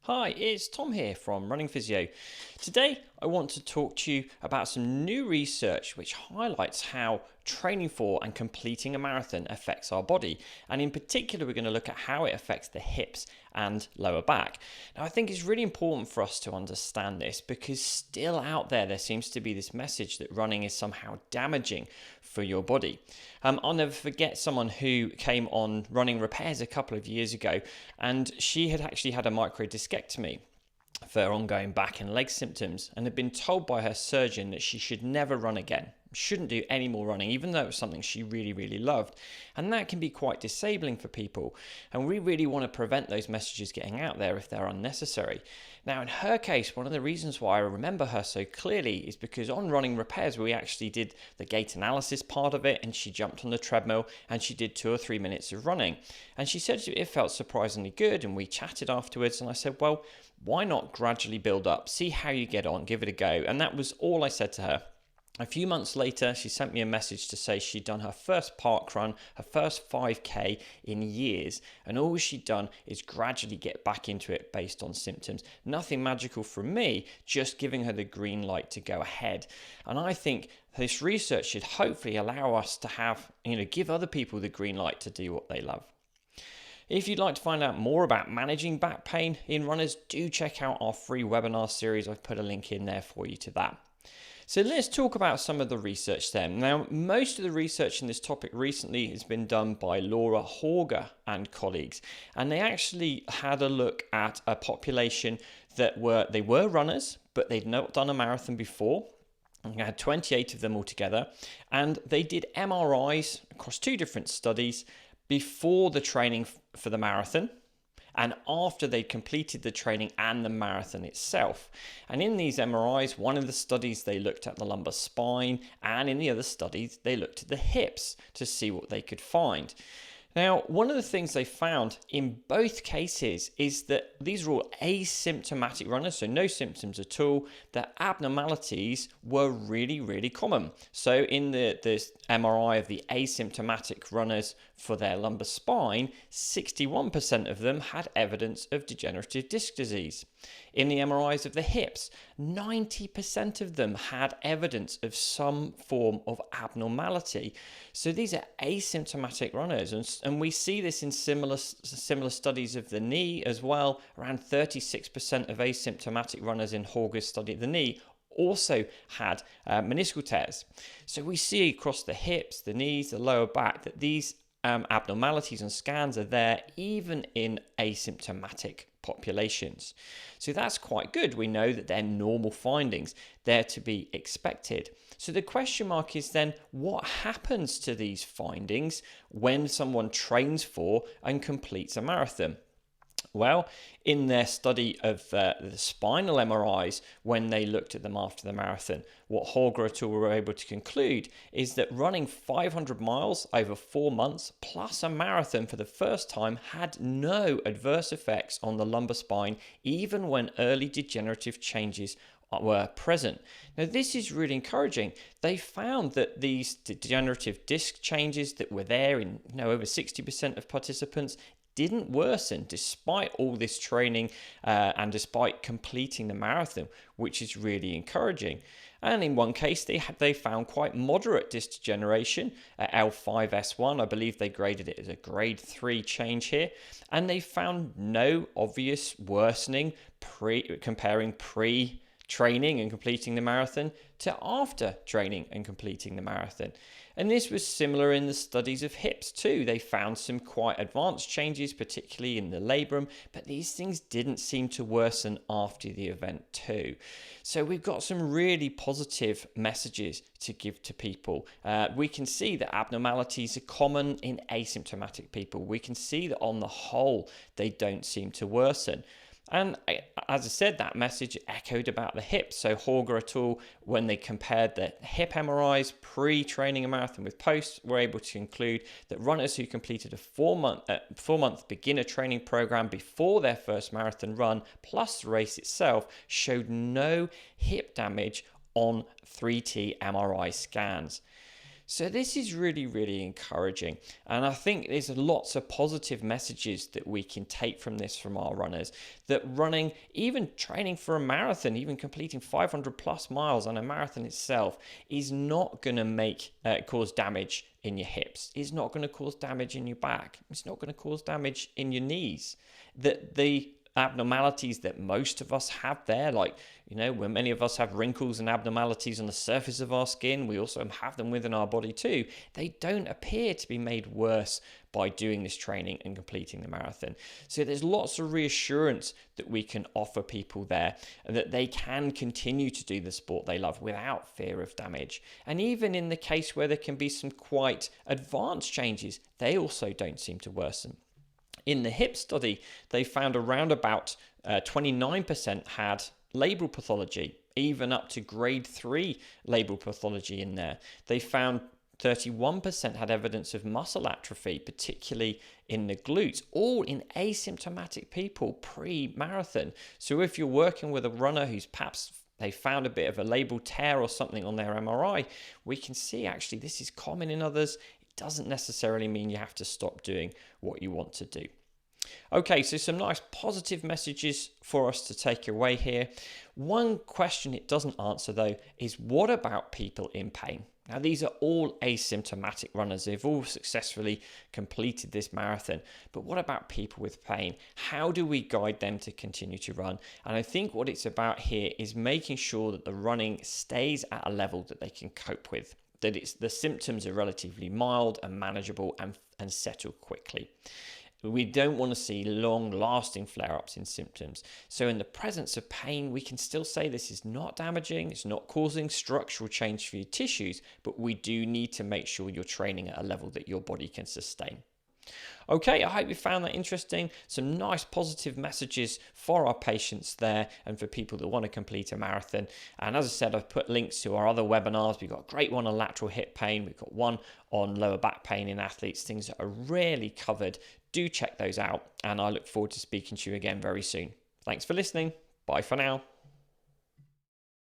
Hi, it's Tom here from Running Physio. Today I want to talk to you about some new research which highlights how training for and completing a marathon affects our body. And in particular, we're going to look at how it affects the hips and lower back. Now, I think it's really important for us to understand this because still out there seems to be this message that running is somehow damaging for your body. I'll never forget someone who came on Running Repairs a couple of years ago, and she had actually had a microdiscectomy for ongoing back and leg symptoms and had been told by her surgeon that she should never run again, shouldn't do any more running, even though it was something she really loved. And that can be quite disabling for people, and we really want to prevent those messages getting out there if they're unnecessary. Now, in her case, one of the reasons why I remember her so clearly is because on Running Repairs we actually did the gait analysis part of it, and she jumped on the treadmill and she did 2 or 3 minutes of running, and she said it felt surprisingly good. And we chatted afterwards, and I said, well, why not gradually build up, see how you get on, give it a go. And that was all I said to her. A few months later, she sent me a message to say she'd done her first park run, her first 5k in years, and all she'd done is gradually get back into it based on symptoms. Nothing magical from me, just giving her the green light to go ahead. And I think this research should hopefully allow us to give other people the green light to do what they love. If you'd like to find out more about managing back pain in runners, do check out our free webinar series. I've put a link in there for you to that. So let's talk about some of the research then. Now, most of the research in this topic recently has been done by Laura Horger and colleagues, and they actually had a look at a population that were runners, but they'd not done a marathon before. We had 28 of them altogether, and they did MRIs across 2 different studies before the training for the marathon and after they completed the training and the marathon itself. And in these MRIs, one of the studies they looked at the lumbar spine, and in the other studies they looked at the hips to see what they could find. Now, one of the things they found in both cases is that these were all asymptomatic runners, so no symptoms at all. The abnormalities were really common. So in the MRI of the asymptomatic runners for their lumbar spine, 61% of them had evidence of degenerative disc disease. In the MRIs of the hips, 90% of them had evidence of some form of abnormality. So these are asymptomatic runners, and we see this in similar studies of the knee as well. Around 36% of asymptomatic runners in Horger's study of the knee also had meniscal tears. So we see across the hips, the knees, the lower back that these abnormalities and scans are there even in asymptomatic populations. So that's quite good. We know that they're normal findings. They're to be expected. So the question mark is then, what happens to these findings when someone trains for and completes a marathon? Well, in their study of the spinal MRIs, when they looked at them after the marathon, what Horger et al. Were able to conclude is that running 500 miles over 4 months plus a marathon for the first time had no adverse effects on the lumbar spine, even when early degenerative changes were present. Now, this is really encouraging. They found that these degenerative disc changes that were there in over 60% of participants didn't worsen despite all this training and despite completing the marathon, which is really encouraging. And in one case, they found quite moderate disc degeneration at L5S1. I believe they graded it as a grade 3 change here. And they found no obvious worsening comparing pre-training and completing the marathon to after training and completing the marathon. And this was similar in the studies of hips too. They found some quite advanced changes, particularly in the labrum, but these things didn't seem to worsen after the event too. So we've got some really positive messages to give to people. We can see that abnormalities are common in asymptomatic people. We can see that on the whole, they don't seem to worsen. And as I said, that message echoed about the hips. So Horger et al., when they compared the hip MRIs pre-training a marathon with post, were able to conclude that runners who completed a 4-month beginner training program before their first marathon run, plus the race itself, showed no hip damage on 3T MRI scans. So this is really, really encouraging. And I think there's lots of positive messages that we can take from this from our runners, that running, even training for a marathon, even completing 500 plus miles on a marathon itself, is not going to cause damage in your hips. It's not going to cause damage in your back. It's not going to cause damage in your knees. That the abnormalities that most of us have there, like, when many of us have wrinkles and abnormalities on the surface of our skin, we also have them within our body too. They don't appear to be made worse by doing this training and completing the marathon. So there's lots of reassurance that we can offer people there, and that they can continue to do the sport they love without fear of damage. And even in the case where there can be some quite advanced changes, they also don't seem to worsen. In the hip study, they found around about 29% had labral pathology, even up to grade 3 labral pathology in there. They found 31% had evidence of muscle atrophy, particularly in the glutes, all in asymptomatic people pre-marathon. So if you're working with a runner who's perhaps they found a bit of a labral tear or something on their MRI, we can see actually this is common in others. Doesn't necessarily mean you have to stop doing what you want to do. Okay, so some nice positive messages for us to take away here. One question it doesn't answer though is, what about people in pain? Now, these are all asymptomatic runners. They've all successfully completed this marathon. But what about people with pain? How do we guide them to continue to run? And I think what it's about here is making sure that the running stays at a level that they can cope with, that the symptoms are relatively mild and manageable and settle quickly. We don't want to see long-lasting flare-ups in symptoms. So in the presence of pain, we can still say this is not damaging, it's not causing structural change for your tissues, but we do need to make sure you're training at a level that your body can sustain. Okay, I hope you found that interesting. Some nice positive messages for our patients there and for people that want to complete a marathon. And as I said, I've put links to our other webinars. We've got a great one on lateral hip pain. We've got one on lower back pain in athletes, things that are rarely covered. Do check those out. And I look forward to speaking to you again very soon. Thanks for listening. Bye for now.